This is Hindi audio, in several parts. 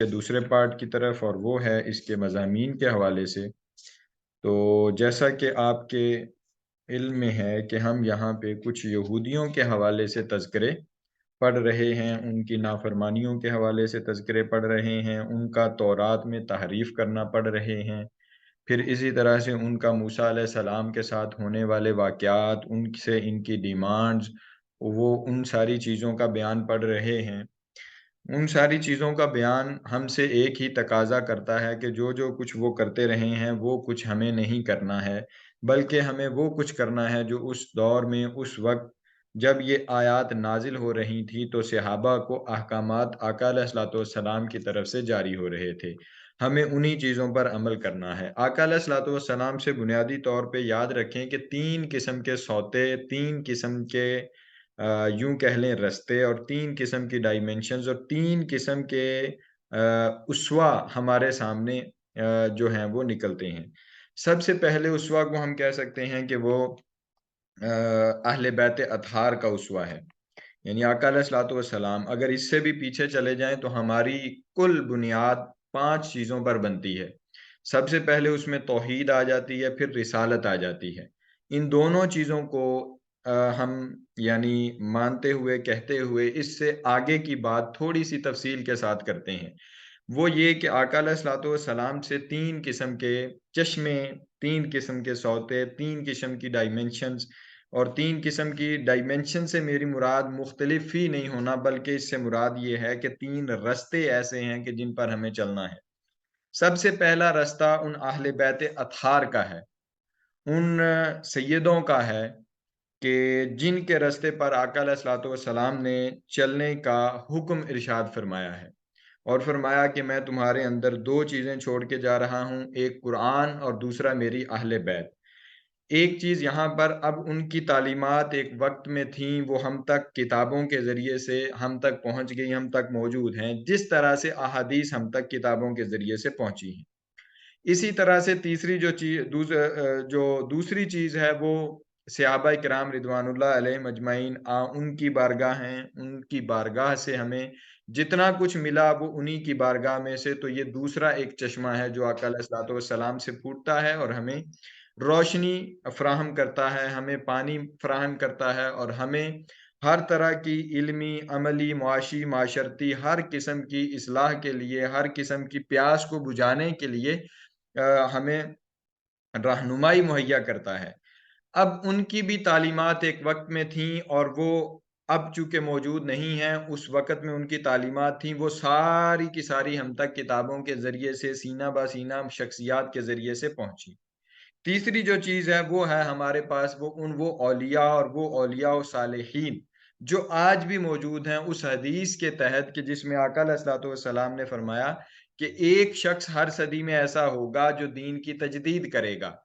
के दूसरे पार्ट की तरफ, और वो है इसके मज़ामीन के हवाले से। तो जैसा कि आपके इल्म में है कि हम यहाँ पे कुछ यहूदियों के हवाले से तज़किरे पढ़ रहे हैं, उनकी नाफरमानियों के हवाले से तज़किरे पढ़ रहे हैं, उनका तौरात में तहरीफ़ करना पढ़ रहे हैं। फिर इसी तरह से उनका मूसा अलैहिस्सलाम के साथ होने वाले वाक़यात, उनसे इनकी डिमांड्स, वो उन सारी चीज़ों का बयान पढ़ रहे हैं। उन सारी चीज़ों का बयान हमसे एक ही तकाज़ा करता है कि जो-जो कुछ वो करते रहे हैं, वो कुछ हमें नहीं करना है, बल्कि हमें वो कुछ करना है जो उस दौर में, उस वक़्त जब ये आयात नाज़िल हो रही थी, तो सहाबा को अहकामात आका अलैहिस्सलाम की तरफ से जारी हो रहे थे। हमें उन्हीं चीज़ों पर अमल करना है। आका अलैहिस्सलाम से बुनियादी तौर पे याद रखें कि 3 किस्म के सौते, 3 किस्म के यूँ कह लें रस्ते, और 3 किस्म की डायमेंशंस, और 3 किस्म के उसवा हमारे सामने जो हैं वो निकलते हैं। सबसे पहले उसवा को हम कह सकते हैं कि वो अहले बैत अतहार का उसवा है। यानी आका अलैहिस्सलातु वस्सलाम, अगर इससे भी पीछे चले जाएँ तो हमारी कुल बुनियाद 5 चीज़ों पर बनती है। सबसे पहले उसमें तौहीद आ जाती है, फिर रिसालत आ जाती है। इन दोनों चीज़ों को हम यानी मानते हुए, कहते हुए, इससे आगे की बात थोड़ी-सी तफ़सील के साथ करते हैं। वो ये कि आका अलैहिस्सलातु वस्सलाम से 3 किस्म के चश्मे, 3 किस्म के सौते, 3 किस्म की डायमेंशंस, और 3 किस्म की डायमेंशन से मेरी मुराद मुख्तलिफ ही नहीं होना, बल्कि इससे मुराद ये है कि 3 रास्ते ऐसे हैं कि जिन पर हमें चलना है। सबसे पहला रास्ता उन अहले बैत अतहार का है, उन सैयदों का है कि जिनके रास्ते पर आका अलैहिस्सलातु वस्सलाम ने चलने का हुक्म इरशाद फरमाया है। और फरमाया कि मैं तुम्हारे अंदर 2 चीज़ें छोड़ के जा रहा हूँ, एक कुरान और दूसरा मेरी अहले बैत। एक चीज़ यहाँ पर, अब उनकी तालीमात एक वक़्त में थीं, वो हम तक किताबों के ज़रिए से हम तक पहुँच गई, हम तक मौजूद हैं, जिस तरह से अहादीस हम तक किताबों के ज़रिए से पहुँची हैं। इसी तरह से तीसरी जो दूसरी चीज़ है, वो सहाबा किराम रिदवानुल्लाह अलैहिम अजमाइन, उनकी बारगाह हैं, उनकी बारगाह से हमें जितना कुछ मिला वो उन्हीं की बारगाह में से। तो ये दूसरा एक चश्मा है जो आका अलैहिस्सलातु वस्सलाम से फूटता है और हमें रोशनी फ़राहम करता है, हमें पानी फ़राहम करता है, और हमें हर तरह की इल्मी, अमली, मुआशी, माशरती हर किस्म की इस्लाह के लिए, हर किस्म की प्यास को बुझाने के लिए हमें रहनुमाई मुहैया करता है। अब उनकी भी तालीमात एक वक़्त में थीं, और वो अब चूँकि मौजूद नहीं हैं, उस वक़्त में उनकी तालीमात थीं, वो सारी की सारी हम तक किताबों के ज़रिए से, सीना ब सीना शख्सियात के ज़रिए से पहुँची। तीसरी जो चीज़ है वो है हमारे पास, वो औलिया, और वो औलिया व सालिहीन जो आज भी मौजूद हैं, उस हदीस के तहत कि जिसमें आका अलैहिस्सलातु वस्सलाम ने फरमाया कि एक शख्स हर सदी में ऐसा होगा जो दीन की तजदीद करेगा।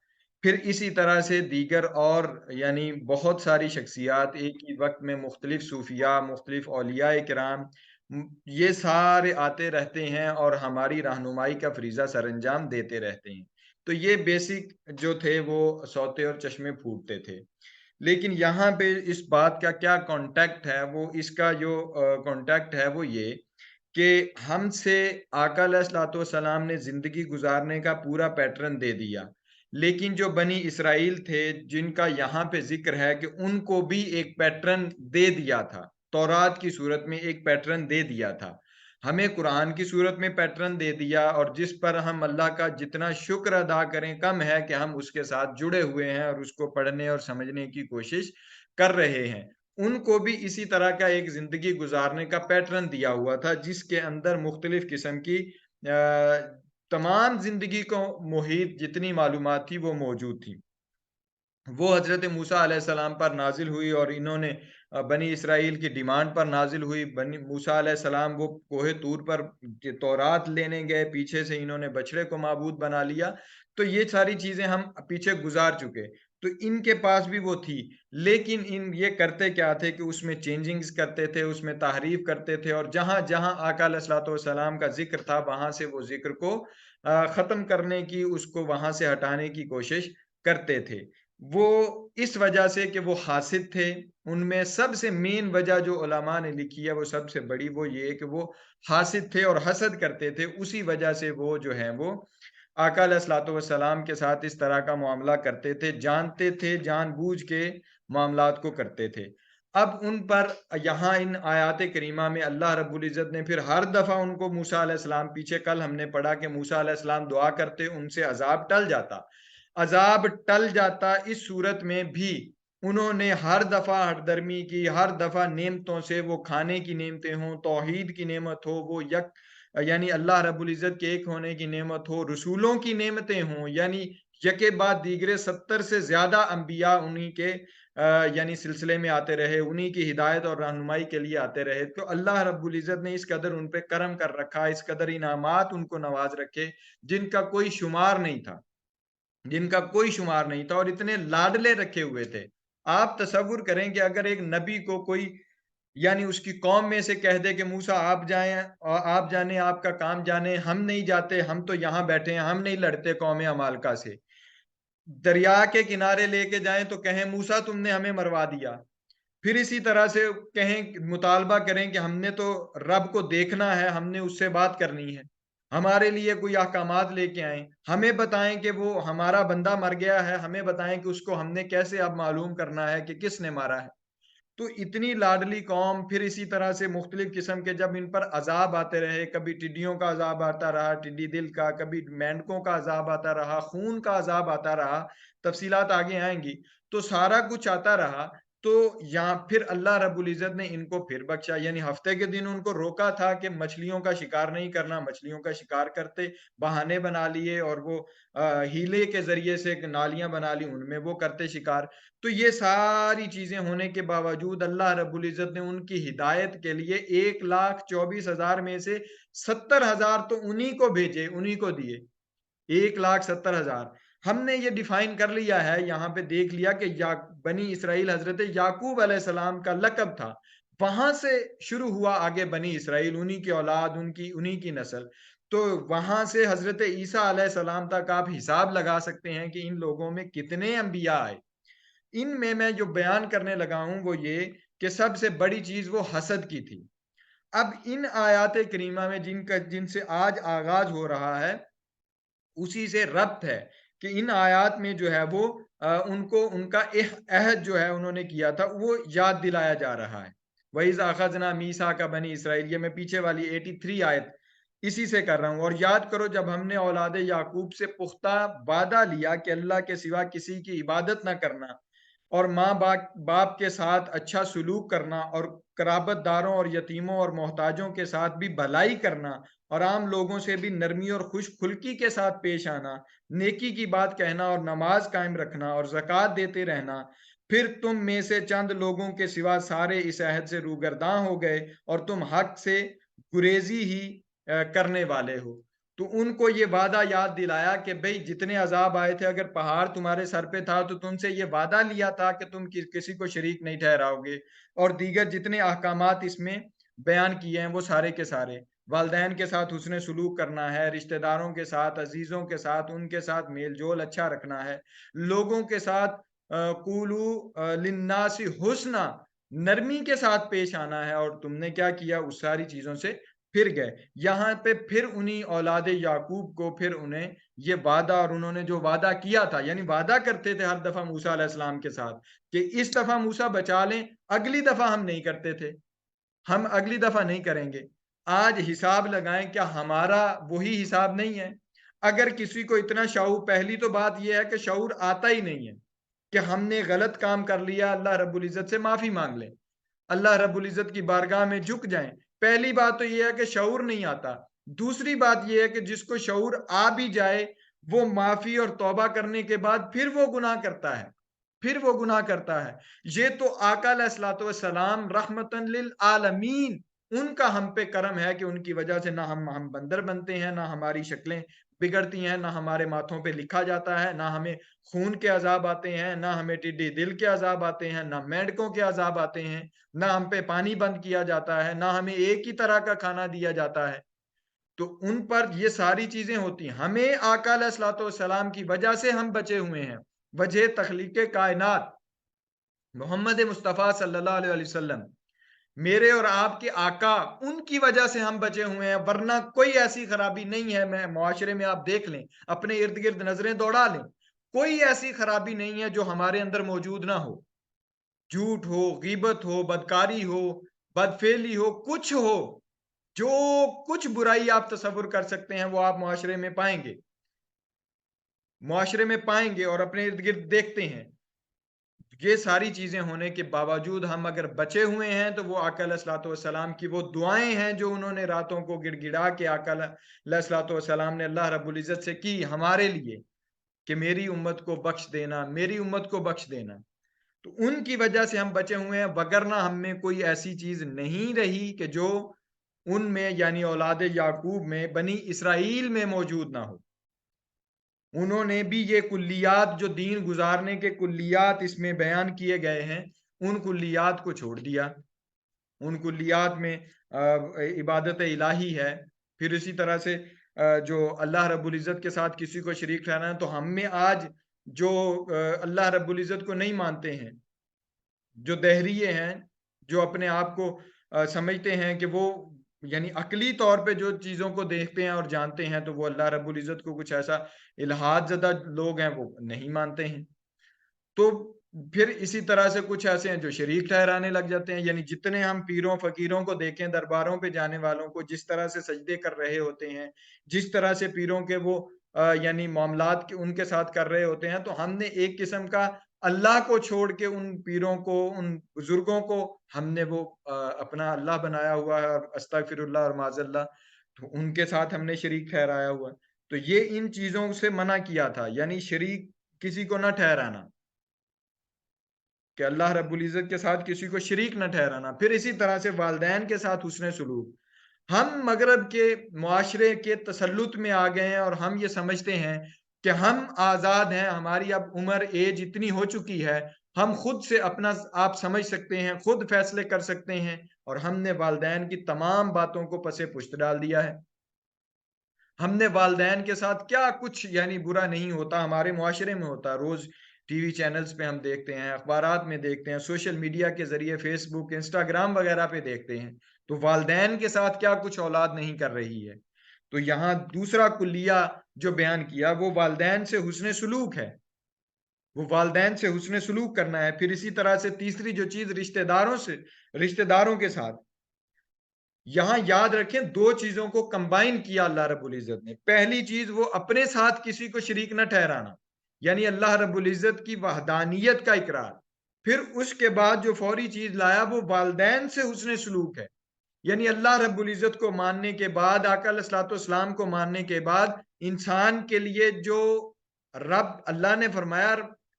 फिर इसी तरह से दीगर और यानी बहुत सारी शख्सियात एक ही वक़्त में, मुख्तलिफ सूफिया, मुख्तलिफ औलियाए किराम, ये सारे आते रहते हैं और हमारी रहनुमाई का फ़रीज़ा सरअंजाम देते रहते हैं। तो ये बेसिक जो थे वो सौते और चश्मे फूटते थे। लेकिन यहाँ पे इस बात का क्या कॉन्टेक्ट है, वो इसका जो कॉन्टेक्ट है वो ये कि हमसे आका अलैहिस्सलातु वस्सलाम ने ज़िंदगी गुज़ारने का पूरा पैटर्न दे दिया। लेकिन जो बनी इसराइल थे, जिनका यहाँ पे ज़िक्र है कि उनको भी एक पैटर्न दे दिया था। तौरात की सूरत में एक पैटर्न दे दिया था। हमें कुरान की सूरत में पैटर्न दे दिया, और जिस पर हम अल्लाह का जितना शुक्र अदा करें कम है कि हम उसके साथ जुड़े हुए हैं और उसको पढ़ने और समझने की कोशिश कर रहे हैं। उनको भी इसी तरह का एक ज़िंदगी गुज़ारने का पैटर्न दिया हुआ था, जिसके अंदर मुख्तलिफ़ किस्म की तमाम ज़िंदगी को मुहीत जितनी मालूमात थी, वो मौजूद थी। वो हज़रत मूसा अलैहिस्सलाम पर नाज़िल हुई, और इन्होंने बनी इसराइल की डिमांड पर नाज़िल हुई। बनी मूसा अलैहिस्सलाम वो कोहे तूर पर तौरात लेने गए, पीछे से इन्होंने बछड़े को माबूद बना लिया। तो ये सारी चीज़ें हम पीछे गुज़ार चुके। तो इनके पास भी वो थी, लेकिन इन ये करते क्या थे कि उसमें चेंजिंग्स करते थे, उसमें तहरीफ करते थे, और जहाँ-जहाँ आका अलैहिस्सलातु वस्सलाम का ज़िक्र था, वहाँ से वो ज़िक्र को ख़त्म करने की, उसको वहाँ से हटाने की कोशिश करते थे। वो इस वजह से कि वो हासिद थे। उनमें सबसे मेन वजह जो उलमा ने लिखी है, वो सबसे बड़ी वो ये है कि वो हासिद थे और हसद करते थे। उसी वजह से वो जो हैं वो आका अलैहिस्सलातु वस्सलाम के साथ इस तरह का मुआमला करते थे, जानते थे, जानबूझ के मामलात को करते थे। अब उन पर यहाँ इन आयात करीमा में अल्लाह रब्बुल इज़्ज़त ने फिर हर दफ़ा उनको मूसा अलैहिस्सलाम, पीछे कल हमने पढ़ा कि मूसा अलैहिस्सलाम दुआ करते, उनसे अज़ाब टल जाता। अज़ाब टल जाता, इस सूरत में भी उन्होंने हर दफ़ा हठधर्मी की, हर दफ़ा नेमतों से, वो खाने की नेमतें हों, तौहीद की नेमत हो, वो यक यानी अल्लाह रब्बुल इज़्ज़त के एक होने की नेमत हो, रसूलों की नेमतें हों, यानी यके बाद दीगरे 70 से ज़्यादा अंबिया उन्हीं के यानी सिलसिले में आते रहे, उन्हीं की हिदायत और रहनुमाई के लिए आते रहे। तो अल्लाह रब्बुल इज़्ज़त ने इस कदर उन पे करम कर रखा, इस कदर इनामात उनको नवाज़ रखे, जिनका कोई शुमार नहीं था। जिनका कोई शुमार नहीं था और इतने लाडले रखे हुए थे। आप तसव्वुर करें कि अगर एक नबी को कोई यानी उसकी कौम में से कह दे कि मूसा आप जाएँ आप जाने, आपका काम जाने, हम नहीं जाते, हम तो यहाँ बैठे हैं, हम नहीं लड़ते कौम अमालेका से। दरिया के किनारे लेके जाएँ तो कहें मूसा तुमने हमें मरवा दिया। फिर इसी तरह से कहें, मुतालबा करें कि हमने तो रब को देखना है, हमने उससे बात करनी है। हमारे लिए कोई अहकामात लेके आएँ, हमें बताएँ कि वो हमारा बंदा मर गया है, हमें बताएँ कि उसको हमने कैसे अब मालूम करना है कि किसने मारा है। तो इतनी लाडली कौम, फिर इसी तरह से मुख्तलिफ किस्म के जब इन पर अज़ाब आते रहे, कभी टिड्डियों का अज़ाब आता रहा, टिड्डी दिल का, कभी मेंढकों का अज़ाब आता रहा, खून का अज़ाब आता रहा, तफ़सीलात आगे आएँगी। तो सारा कुछ आता रहा, तो यहाँ फिर अल्लाह रब्बुल इज़्ज़त ने इनको फिर बख्शा, यानी हफ्ते के दिन उनको रोका था कि मछलियों का शिकार नहीं करना, मछलियों का शिकार करते, बहाने बना लिए और वो हीले के ज़रिए से नालियाँ बना ली, उनमें वो करते शिकार। तो ये सारी चीज़ें होने के बावजूद अल्लाह रब्बुल इज़्ज़त ने उनकी हिदायत के लिए 1,24,000 में से 70,000 तो उन्हीं को भेजे, उन्हीं को दिए। 1,70,000 हमने ये डिफाइन कर लिया है, यहाँ पे देख लिया कि या बनी इसराइल हज़रत याकूब अलैहिस्सलाम का लक़ब था। वहाँ से शुरू हुआ आगे बनी इसराइल, उन्हीं की औलाद, उनकी उन्हीं की नस्ल। तो वहाँ से हज़रत ईसा अलैहिस्सलाम तक आप हिसाब लगा सकते हैं कि इन लोगों में कितने अंबिया आए। इनमें मैं जो बयान करने लगा हूँ वो ये कि सबसे बड़ी चीज़ वो हसद की थी। अब इन आयात करीमा में जिनसे आज आगाज़ हो रहा है, उसी से रब्त है कि इन आयात में जो है वो उनको उनका अहद जो है उन्होंने किया था, वो याद दिलाया जा रहा है। वइज़ अख़ज़ना मीसाका बनी इसराइल, ये मैं पीछे वाली 83 आयत इसी से कर रहा हूँ। और याद करो जब हमने औलाद याकूब से पुख्ता वादा लिया कि अल्लाह के सिवा किसी की इबादत ना करना और माँ बाप बाप के साथ अच्छा सलूक करना और कराबतदारों और यतीमों और मोहताजों के साथ भी भलाई करना और आम लोगों से भी नरमी और खुशखुल्की के साथ पेश आना, नेकी की बात कहना और नमाज कायम रखना और ज़कात देते रहना। फिर तुम में से चंद लोगों के सिवा सारे इस अहद से रूगरदां हो गए और तुम हक से गुरेज़ी ही करने वाले हो। तो उनको ये वादा याद दिलाया कि भई जितने अज़ाब आए थे, अगर पहाड़ तुम्हारे सर पे था तो तुमसे ये वादा लिया था कि तुम किसी को शरीक नहीं ठहराओगे। और दीगर जितने अहकामात इसमें बयान किए हैं वो सारे के सारे। वालिदैन के साथ हुस्न सलूक करना है, रिश्तेदारों के साथ, अज़ीज़ों के साथ, उनके साथ मेल-जोल अच्छा रखना है। लोगों के साथ क़ूलू लिन्नासि हुस्ना, नरमी के साथ पेश आना है। और तुमने क्या किया, उस सारी चीज़ों से फिर गए। यहाँ पे फिर उन्हीं औलाद याकूब को फिर उन्हें ये वादा, और उन्होंने जो वादा किया था, यानी वादा करते थे हर दफ़ा मूसा अलैहिस्सलाम के साथ कि इस दफ़ा मूसा बचा लें, अगली दफ़ा हम नहीं करते थे। हम अगली दफ़ा नहीं करेंगे। आज हिसाब लगाएँ, क्या हमारा वही हिसाब नहीं है? अगर किसी को इतना शऊर, पहली तो बात ये है कि शऊर आता ही नहीं है कि हमने गलत काम कर लिया, अल्लाह रब्बुल इज़्ज़त से माफ़ी माँग लें। अल्लाह रब्बुल इज़्ज़त की बारगाह में झुक जाएँ। पहली बात तो ये है कि शऊर नहीं आता। दूसरी बात ये है कि जिसको शऊर आ भी जाए, वो माफ़ी और तौबा करने के बाद फिर वो गुनाह करता है। फिर वो गुनाह करता है। ये तो आका अलैहिस्सलातु वस्सलाम रहमतन लिल आलमीन, उनका हम पे करम है कि उनकी वजह से ना हम बंदर बनते हैं, ना हमारी शक्लें बिगड़ती हैं, ना हमारे माथों पे लिखा जाता है, ना हमें खून के अज़ाब आते हैं, ना हमें टिड्डी दिल के अज़ाब आते हैं, ना मेंढकों के अज़ाब आते हैं, ना हम पे पानी बंद किया जाता है, ना हमें एक ही तरह का खाना दिया जाता है। तो उन पर ये सारी चीज़ें होती हैं। हमें आका अलैहिस्सलातु वस्सलाम की वजह से हम बचे हुए हैं। वजह तख्लीक कायनात मोहम्मद मुस्तफ़ा सल्लल्लाहु अलैहि वसल्लम, मेरे और आपके आका, उनकी वजह से हम बचे हुए हैं, वरना कोई ऐसी खराबी नहीं है। मैं मुआशरे में आप देख लें, अपने इर्द गिर्द नजरें दौड़ा लें, कोई ऐसी खराबी नहीं है जो हमारे अंदर मौजूद ना हो। झूठ हो, गीबत हो, बदकारी हो, बदफेली हो, कुछ हो, जो कुछ बुराई आप तसव्वुर कर सकते हैं वो आप मुआशरे में पाएंगे, मुआशरे में पाएंगे और अपने इर्द गिर्द देखते हैं। ये सारी चीजें होने के बावजूद हम अगर बचे हुए हैं तो वो आका अलैहिस्सलाम की वो दुआएं हैं जो उन्होंने रातों को गिड़गिड़ा के आका अलैहिस्सलाम ने अल्लाह रब्बुल इज्जत से की हमारे लिए, कि मेरी उम्मत को बख्श देना, मेरी उम्मत को बख्श देना। तो उनकी वजह से हम बचे हुए हैं, वगरना हम में कोई ऐसी चीज नहीं रही कि जो उनमें यानी औलाद याकूब में, बनी इसराइल में मौजूद ना हो। उन्होंने भी ये कुल्लियात, जो दीन गुजारने के कुल्लियात इसमें बयान किए गए हैं, उन कुल्लियात को छोड़ दिया। उन कुल्लियात में इबादत इलाही है। फिर इसी तरह से जो अल्लाह रब्बुल इज़्ज़त के साथ किसी को शरीक ठहराना है, तो हम में आज जो अल्लाह रब्बुल इज़्ज़त को नहीं मानते हैं, जो दहरिये हैं, जो अपने आप को समझते हैं कि वो यानी अकली तौर पे जो चीज़ों को देखते हैं और जानते हैं, तो वो अल्लाह रब्बुल इज़्ज़त को कुछ ऐसा इल्हाद ज़दा लोग हैं, वो नहीं मानते हैं। तो फिर इसी तरह से कुछ ऐसे हैं जो शरीक ठहराने लग जाते हैं, यानी जितने हम पीरों फ़कीरों को देखें, दरबारों पे जाने वालों को जिस तरह से सजदे कर रहे होते हैं, जिस तरह से पीरों के वो यानी मामलात के उनके साथ कर रहे होते हैं, तो हमने एक किस्म का अल्लाह को छोड़ के उन पीरों को, उन बुजुर्गों को हमने वो अपना अल्लाह बनाया हुआ है, और अस्तगफिरुल्लाह और माज़ल्लाह, तो उनके साथ हमने शरीक ठहराया हुआ है। तो ये इन चीज़ों से मना किया था, यानी शरीक किसी को ना ठहराना, कि अल्लाह रब्बुल इज़्ज़त के साथ किसी को शरीक न ठहराना। फिर इसी तरह से वालिदैन के साथ हुस्न सलूक। हम मगरब के मुआशरे के तसल्लुत में आ गए हैं और हम ये समझते हैं कि हम आज़ाद हैं, हमारी अब उम्र एज इतनी हो चुकी है, हम खुद से अपना आप समझ सकते हैं, खुद फैसले कर सकते हैं, और हमने वालिदैन की तमाम बातों को पसे पुश्त डाल दिया है। हमने वालिदैन के साथ क्या कुछ यानी बुरा नहीं होता, हमारे मुआशरे में होता है। रोज़ टीवी चैनल्स पे हम देखते हैं, अखबारात में देखते हैं, सोशल मीडिया के ज़रिए फ़ेसबुक, इंस्टाग्राम वगैरह पे देखते हैं। तो वालिदैन के साथ क्या कुछ औलाद नहीं कर रही है। तो यहाँ दूसरा कुल्लिया जो बयान किया वो वालिदैन से हुस्न सलूक है। वो वालिदैन से हुस्न सलूक करना है। फिर इसी तरह से तीसरी जो चीज़ रिश्तेदारों के साथ, यहाँ याद रखें 2 चीज़ों को कंबाइन किया अल्लाह रब्बुल इज़्ज़त ने। पहली चीज़ वो अपने साथ किसी को शरीक न ठहराना, यानी अल्लाह रब्बुल इज़्ज़त की वहदानियत का इकरार। फिर उसके बाद जो फौरी चीज़ लाया वो वालिदैन से हुस्न सलूक है। यानी अल्लाह रब्बुल इज़्ज़त को मानने के बाद, आका अलैहिस्सलाम को मानने के बाद, इंसान के लिए जो रब अल्लाह ने फरमाया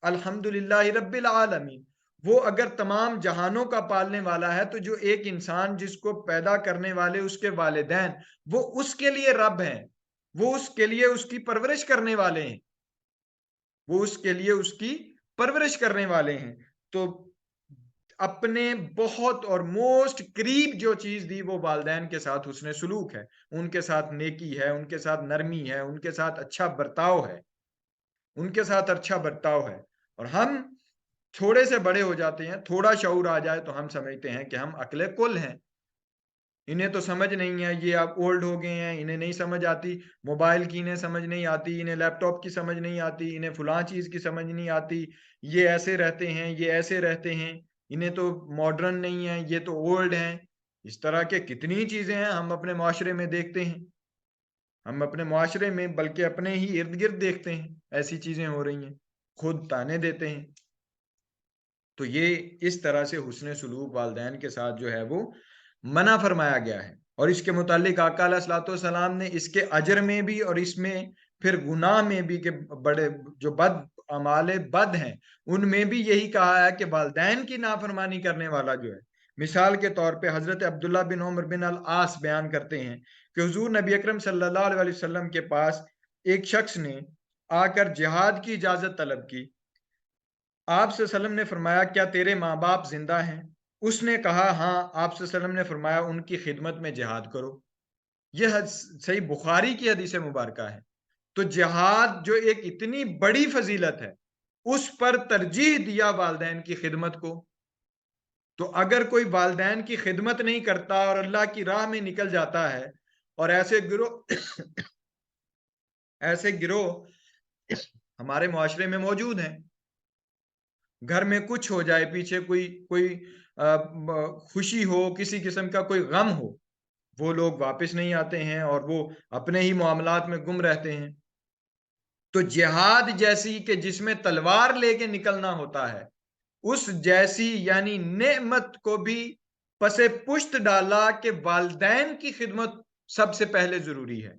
अल्हम्दुलिल्लाहि रब्बिल आलमीन, वो अगर तमाम जहानों का पालने वाला है, तो जो एक इंसान जिसको पैदा करने वाले उसके वालिदैन, वो उसके लिए रब हैं, वो उसके लिए उसकी परवरिश करने वाले हैं, वो उसके लिए उसकी परवरिश करने वाले हैं। तो अपने बहुत और मोस्ट करीब जो चीज दी वो वालिदैन के साथ हुस्न सलूक है, उनके साथ नेकी है, उनके साथ नरमी है, उनके साथ अच्छा बर्ताव है, उनके साथ अच्छा बर्ताव है। और हम थोड़े से बड़े हो जाते हैं, थोड़ा शऊर आ जाए तो हम समझते हैं कि हम अक्ले कुल हैं, इन्हें तो समझ नहीं है, ये आप ओल्ड हो गए हैं, इन्हें नहीं समझ आती, मोबाइल की इन्हें समझ नहीं आती, इन्हें लैपटॉप की समझ नहीं आती, इन्हें फलां चीज़ की समझ नहीं आती, ये ऐसे रहते हैं, ये ऐसे रहते हैं, इन्हें तो मॉडर्न नहीं है, ये तो ओल्ड हैं। इस तरह के कितनी चीज़ें हैं हम अपने माशरे में देखते हैं। हम अपने माशरे में बल्कि अपने ही इर्द-गिर्द देखते हैं, ऐसी चीज़ें हो रही हैं। खुद ताने देते हैं। तो ये इस तरह से हुस्न सलूक वालिदैन के साथ जो है वो मना फरमाया गया है। और इसके मुतालिक आका अलैहिस्सलाम ने इसके अजर में भी और इसमें फिर गुनाह में भी, कि बड़े जो बद अमाले बद हैं, उनमें भी यही कहा है कि वालिदैन की नाफरमानी करने वाला जो है, मिसाल के तौर पे हजरत अब्दुल्ला बिन उमर बिन अल आस बयान करते हैं कि हुजूर नबी अकरम सल्लल्लाहु अलैहि वसल्लम के पास एक शख्स ने आकर जिहाद की इजाजत तलब की। आप सल्लम ने फरमाया, क्या तेरे माँ बाप जिंदा हैं? उसने कहा, हाँ। आप सल्लम ने फरमाया, उनकी खिदमत में जिहाद करो। यह सही बुखारी की हदीस मुबारक है। तो जिहाद जो एक इतनी बड़ी फजीलत है, उस पर तरजीह दिया वालिदैन की खिदमत को। तो अगर कोई वालिदैन की खिदमत नहीं करता और अल्लाह की राह में निकल जाता है, और ऐसे गिरोह ऐसे गिरोह हमारे मुआशरे में मौजूद हैं। घर में कुछ हो जाए, पीछे कोई कोई खुशी हो, किसी किस्म का कोई गम हो, वो लोग वापस नहीं आते हैं और वो अपने ही मामलात में गुम रहते हैं। तो जिहाद जैसी कि जिसमें तलवार लेके निकलना होता है, उस जैसी यानी नेमत को भी पसे पुश्त डाला कि वालदैन की खिदमत सबसे पहले जरूरी है,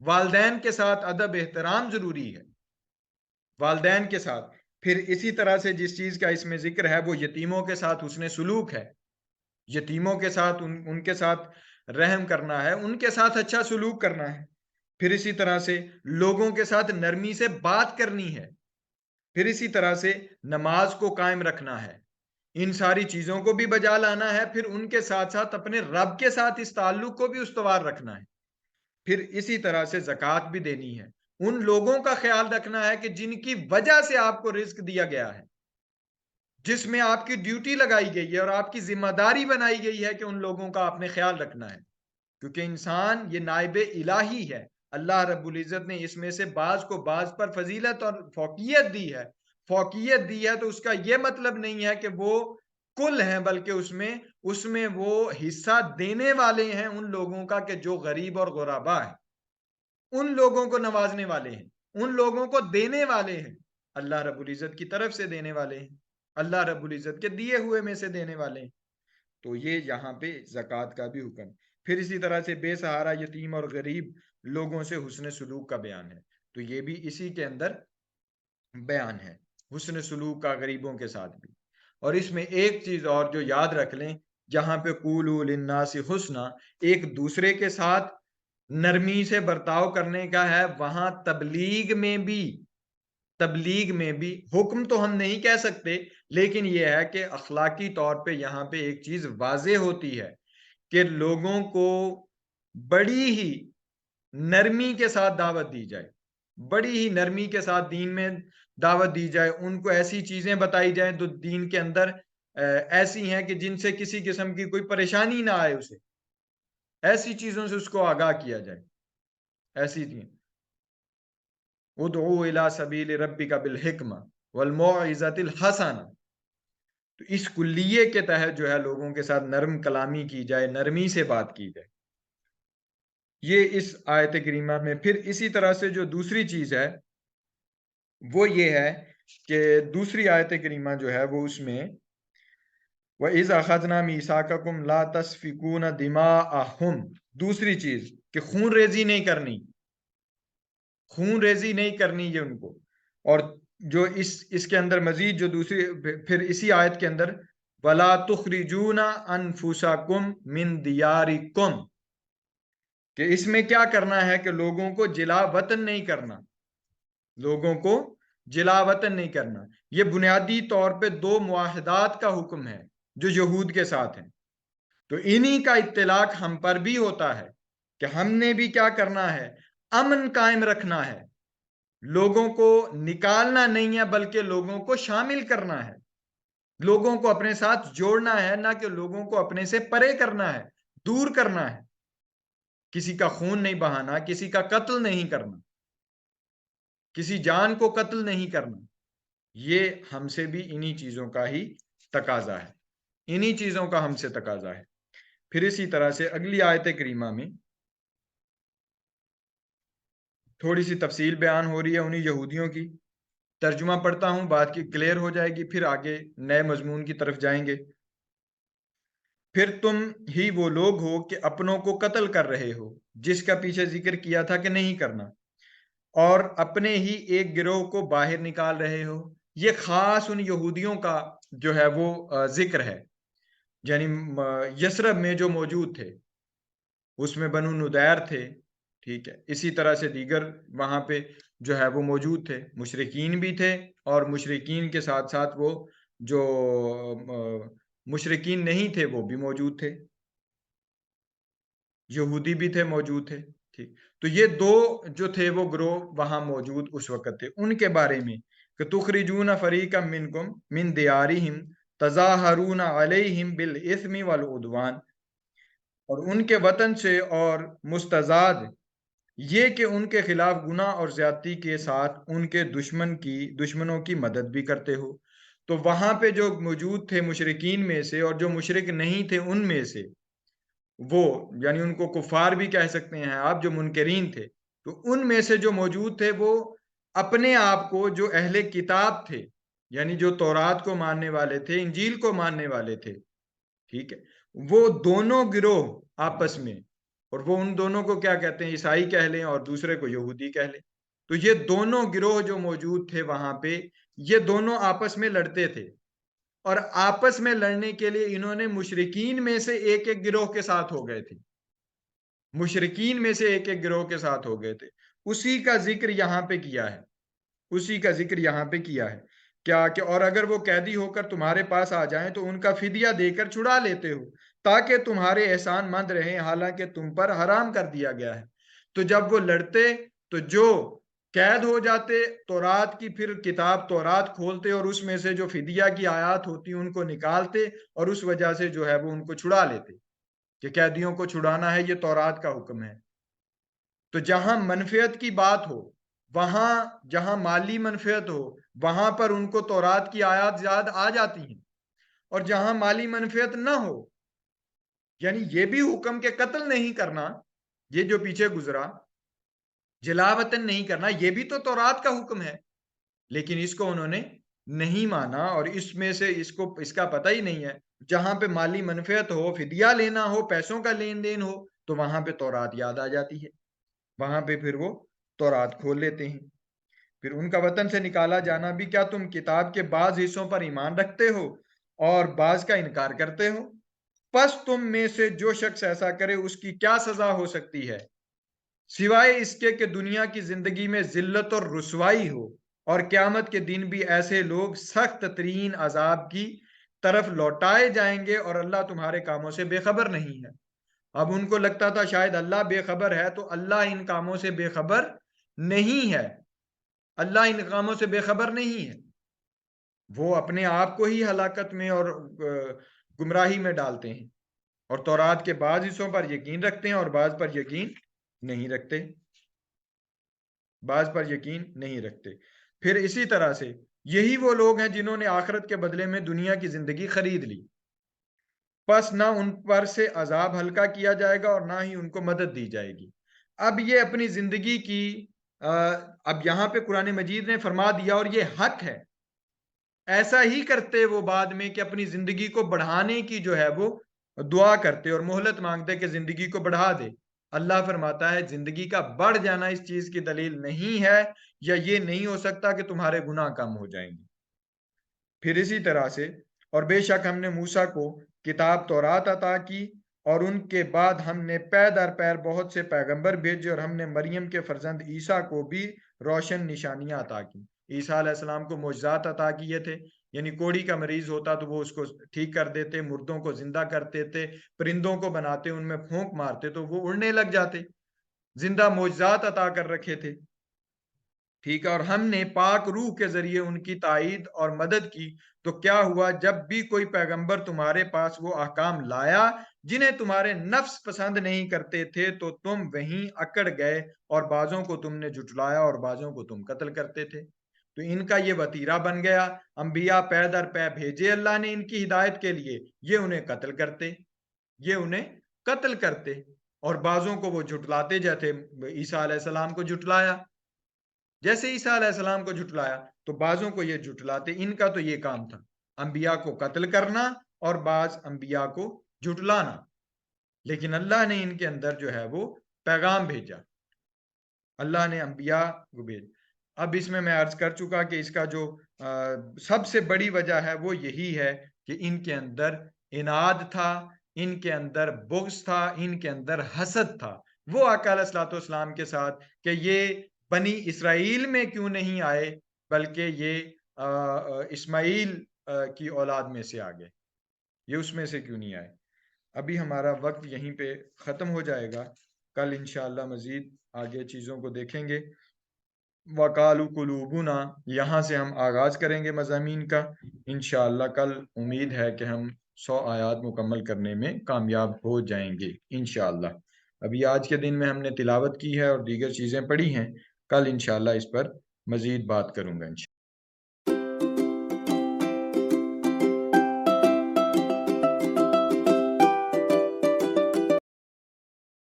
वालदैन के साथ अदब एहतराम जरूरी है, वालदैन के साथ। फिर इसी तरह से जिस चीज का इसमें जिक्र है वो यतीमों के साथ हुस्न सुलूक है। यतीमों के साथ उनके साथ रहम करना है, उनके साथ अच्छा सुलूक करना है। फिर इसी तरह से लोगों के साथ नरमी से बात करनी है। फिर इसी तरह से नमाज को कायम रखना है। इन सारी चीजों को भी बजा लाना है। फिर उनके साथ साथ अपने रब के साथ इस ताल्लुक को भी उस्तवार रखना है। फिर इसी तरह से ज़कात भी देनी है। उन लोगों का ख्याल रखना है कि जिनकी वजह से आपको रिस्क दिया गया है, जिसमें आपकी ड्यूटी लगाई गई है और आपकी जिम्मेदारी बनाई गई है कि उन लोगों का आपने ख्याल रखना है। क्योंकि इंसान ये नाइब इलाही है। अल्लाह रब्बुल इज़्ज़त ने इसमें से बाज को बाज पर फजीलत और फौकियत दी है। फौकियत दी है तो उसका ये मतलब नहीं है कि वो कुल हैं, बल्कि उसमें उसमें वो हिस्सा देने वाले हैं उन लोगों का कि जो गरीब और गुराबा है। उन लोगों को नवाजने वाले हैं, उन लोगों को देने वाले हैं। अल्लाह रब्बुल इज़्ज़त की तरफ से देने वाले हैं, अल्लाह रब्बुल इज़्ज़त के दिए हुए में से देने वाले हैं। तो ये यहाँ पे ज़कात का भी हुक्म। फिर इसी तरह से बेसहारा, यतीम और गरीब लोगों से हुस्न सुलूक का बयान है। तो ये भी इसी के अंदर बयान है, हुस्न सुलूक का गरीबों के साथ भी। और इसमें एक चीज और जो याद रख लें, जहां पे कूलू लिन्नासी हुस्ना, एक दूसरे के साथ नरमी से बर्ताव करने का है, वहां तबलीग में भी हुक्म तो हम नहीं कह सकते, लेकिन यह है कि अखलाकी तौर पे यहाँ पे एक चीज वाजे होती है कि लोगों को बड़ी ही नरमी के साथ दावत दी जाए, बड़ी ही नरमी के साथ दीन में दावत दी जाए। उनको ऐसी चीजें बताई जाए जो दीन के अंदर ऐसी हैं कि जिनसे किसी किस्म की कोई परेशानी ना आए उसे, ऐसी चीजों से उसको आगाह किया जाए। ऐसी थी उदऊ इला सबील रब्बिका बिल हिकमा वल मौइज़तिल हसना। तो इस कुल्लिये के तहत जो है लोगों के साथ नरम कलामी की जाए, नरमी से बात की जाए। ये इस आयत करीमा में। फिर इसी तरह से जो दूसरी चीज है वो ये है कि दूसरी आयत करीमा जो है वो उसमें व इज़ अखज़ना मीसाककुम ला तस्फिकून दिमाअहुम, दूसरी चीज कि खून रेजी नहीं करनी, खून रेजी नहीं करनी ये उनको। और जो इसके अंदर मजीद जो दूसरी, फिर इसी आयत के अंदर वला तुखरिजूना अनफुसाकुम मिन दियारिकुम, कि इसमें क्या करना है कि लोगों को जिला वतन नहीं करना, लोगों को जिला वतन नहीं करना। ये बुनियादी तौर पे दो मुआहदात का हुक्म है जो यहूद के साथ है। तो इन्हीं का इत्तलाक हम पर भी होता है कि हमने भी क्या करना है, अमन कायम रखना है। लोगों को निकालना नहीं है बल्कि लोगों को शामिल करना है, लोगों को अपने साथ जोड़ना है, ना कि लोगों को अपने से परे करना है, दूर करना है। किसी का खून नहीं बहाना, किसी का कत्ल नहीं करना, किसी जान को कत्ल नहीं करना। ये हमसे भी इन्हीं चीजों का ही तकाजा है, इन्हीं चीजों का हमसे तकाजा है। फिर इसी तरह से अगली आयत करीमा में थोड़ी सी तफसील बयान हो रही है उन्हीं यहूदियों की। तर्जुमा पढ़ता हूं, बात की क्लियर हो जाएगी, फिर आगे नए मजमून की तरफ जाएंगे। फिर तुम ही वो लोग हो कि अपनों को कत्ल कर रहे हो, जिसका पीछे जिक्र किया था कि नहीं करना, और अपने ही एक गिरोह को बाहर निकाल रहे हो। ये खास उन यहूदियों का जो है वो जिक्र है, यानी यसरब में जो मौजूद थे, उसमें बनु नुदैर थे, ठीक है। इसी तरह से दीगर वहां पे जो है वो मौजूद थे, मुशरिकीन भी थे, और मुशरिकीन के साथ साथ वो जो मुशरिकीन नहीं थे वो भी मौजूद थे, यहूदी भी थे, मौजूद थे, ठीक। तो ये दो जो थे वो ग्रोह वहां मौजूद उस वक्त थे। उनके बारे में कि तुखरिजून फरीकम मिनकुम मिन दियारिहिम तज़ाहरून अलैहिम बिल इस्मि वल उद्वान, और उनके वतन से और मुस्तजाद ये कि उनके खिलाफ गुनाह और ज्यादती के साथ उनके दुश्मनों की मदद भी करते हो। तो वहां पे जो मौजूद थे मुशरिकीन में से और जो मुशरिक नहीं थे उनमें से, वो यानी उनको कुफार भी कह सकते हैं आप, जो मुनकरीन थे, तो उनमें से जो मौजूद थे वो अपने आप को जो अहले किताब थे, यानी जो तौरात को मानने वाले थे, इंजील को मानने वाले थे, ठीक है, वो दोनों गिरोह आपस में, और वो उन दोनों को क्या कहते हैं, ईसाई कह लें और दूसरे को यहूदी कह लें, तो ये दोनों गिरोह जो मौजूद थे वहां पे, ये दोनों आपस में लड़ते थे, और आपस में लड़ने के लिए इन्होंने मुशरिकीन में से एक एक गिरोह के साथ हो गए थे, मुशरिकीन में से एक एक गिरोह के साथ हो गए थे। उसी का जिक्र यहाँ पे किया है, उसी का जिक्र यहाँ पे किया है, क्या कि और अगर वो कैदी होकर तुम्हारे पास आ जाएं तो उनका फिदिया देकर छुड़ा लेते हो, ताकि तुम्हारे एहसान मंद रहें, हालांकि तुम पर हराम कर दिया गया है। तो जब वो लड़ते, तो जो कैद हो जाते, तौरात की फिर किताब तौरात खोलते और उसमें से जो फिदिया की आयत होती उनको निकालते, और उस वजह से जो है वो उनको छुड़ा लेते, कि कैदियों को छुड़ाना है, ये तौरात का हुक्म है। तो जहां मनफियत की बात हो, वहां जहां माली मनफियत हो, वहां पर उनको तौरात की आयत याद आ जाती हैं, और जहां माली मनफियत ना हो, यानी ये भी हुक्म के कत्ल नहीं करना, ये जो पीछे गुजरा, जलावतन नहीं करना, ये भी तो तौरात का हुक्म है, लेकिन इसको उन्होंने नहीं माना, और इसमें से इसको इसका पता ही नहीं है। जहां पे माली मनफियत हो, फिदिया लेना हो, पैसों का लेन देन हो, तो वहां पे तौरात याद आ जाती है, वहां पे फिर वो तौरात खोल लेते हैं। फिर उनका वतन से निकाला जाना भी, क्या तुम किताब के बाज हिस्सों पर ईमान रखते हो और बाज का इनकार करते हो? बस तुम में से जो शख्स ऐसा करे उसकी क्या सजा हो सकती है, सिवाय इसके कि दुनिया की जिंदगी में जिल्लत और रुसवाई हो, और क्यामत के दिन भी ऐसे लोग सख्त तरीन अजाब की तरफ लौटाए जाएंगे, और अल्लाह तुम्हारे कामों से बेखबर नहीं है। अब उनको लगता था शायद अल्लाह बेखबर है, तो अल्लाह इन कामों से बेखबर नहीं है, अल्लाह इन कामों से बेखबर नहीं है। वो अपने आप को ही हलाकत में और गुमराही में डालते हैं, और तौरात के बाज हिस्सों पर यकीन रखते हैं और बाज पर यकीन नहीं रखते, बाज पर यकीन नहीं रखते। फिर इसी तरह से यही वो लोग हैं जिन्होंने आखिरत के बदले में दुनिया की जिंदगी खरीद ली, बस ना उन पर से अजाब हल्का किया जाएगा और ना ही उनको मदद दी जाएगी। अब ये अपनी जिंदगी की अब यहाँ पे कुरान मजीद ने फरमा दिया, और ये हक है, ऐसा ही करते वो बाद में कि अपनी जिंदगी को बढ़ाने की जो है वो दुआ करते और मोहलत मांगते कि जिंदगी को बढ़ा दे। अल्लाह फरमाता है जिंदगी का बढ़ जाना इस चीज की दलील नहीं है, या ये नहीं हो सकता कि तुम्हारे गुनाह कम हो जाएंगे। फिर इसी तरह से, और बेशक हमने मूसा को किताब तौरात अता की, और उनके बाद हमने पै दर पैर बहुत से पैगंबर भेजे, और हमने मरियम के फर्जंद ईसा को भी रोशन निशानियां अता की। ईसा अलैहिस्सलाम को मोजज़ात अता किए थे, यानी कोड़ी का मरीज होता तो वो उसको ठीक कर देते, मुर्दों को जिंदा करते थे, परिंदों को बनाते, उनमें फूंक मारते तो वो उड़ने लग जाते, जिंदा मोजज़ात अता कर रखे थे, ठीक है। और हमने पाक रूह के जरिए उनकी तायीद और मदद की। तो क्या हुआ, जब भी कोई पैगंबर तुम्हारे पास वो अहकाम लाया जिन्हें तुम्हारे नफ्स पसंद नहीं करते थे, तो तुम वहीं अकड़ गए, और बाजों को तुमने जुटलाया और बाजों को तुम कत्ल करते थे। तो इनका ये वतीरा बन गया, अंबिया पै दर पै भेजे अल्लाह ने इनकी हिदायत के लिए, ये उन्हें कत्ल करते, ये उन्हें कत्ल करते, और बाजों को वो जुटलाते, जैसे ईसा अलैहिस्सलाम को जुटलाया, जैसे ईसा अलैहिस्सलाम को जुटलाया तो बाजों को ये जुटलाते। इनका तो ये काम था, अंबिया को कत्ल करना और बाज अंबिया को जुटलाना, लेकिन अल्लाह ने इनके अंदर जो है वो पैगाम भेजा, अल्लाह ने अंबिया को भेज। अब इसमें मैं अर्ज कर चुका कि इसका जो सबसे बड़ी वजह है वो यही है कि इनके अंदर इनाद था, इनके अंदर बुग़्ज़ था, इनके अंदर हसद था। वो आका अलैहिस्सलाम के साथ कि ये बनी इसराइल में क्यों नहीं आए, बल्कि ये इस्माइल की औलाद में से आ गए, ये उसमें से क्यों नहीं आए। अभी हमारा वक्त यहीं पे ख़त्म हो जाएगा, कल इंशाअल्लाह मज़ीद आगे चीज़ों को देखेंगे। वकालु कुलूबुना, यहाँ से हम आगाज़ करेंगे मज़ामीन का। इंशाअल्लाह कल उम्मीद है कि हम 100 आयात मुकम्मल करने में कामयाब हो जाएंगे इंशाअल्लाह। अभी आज के दिन में हमने तिलावत की है और दीगर चीज़ें पढ़ी हैं। कल इंशाअल्लाह इस पर मज़ीद बात करूँगा।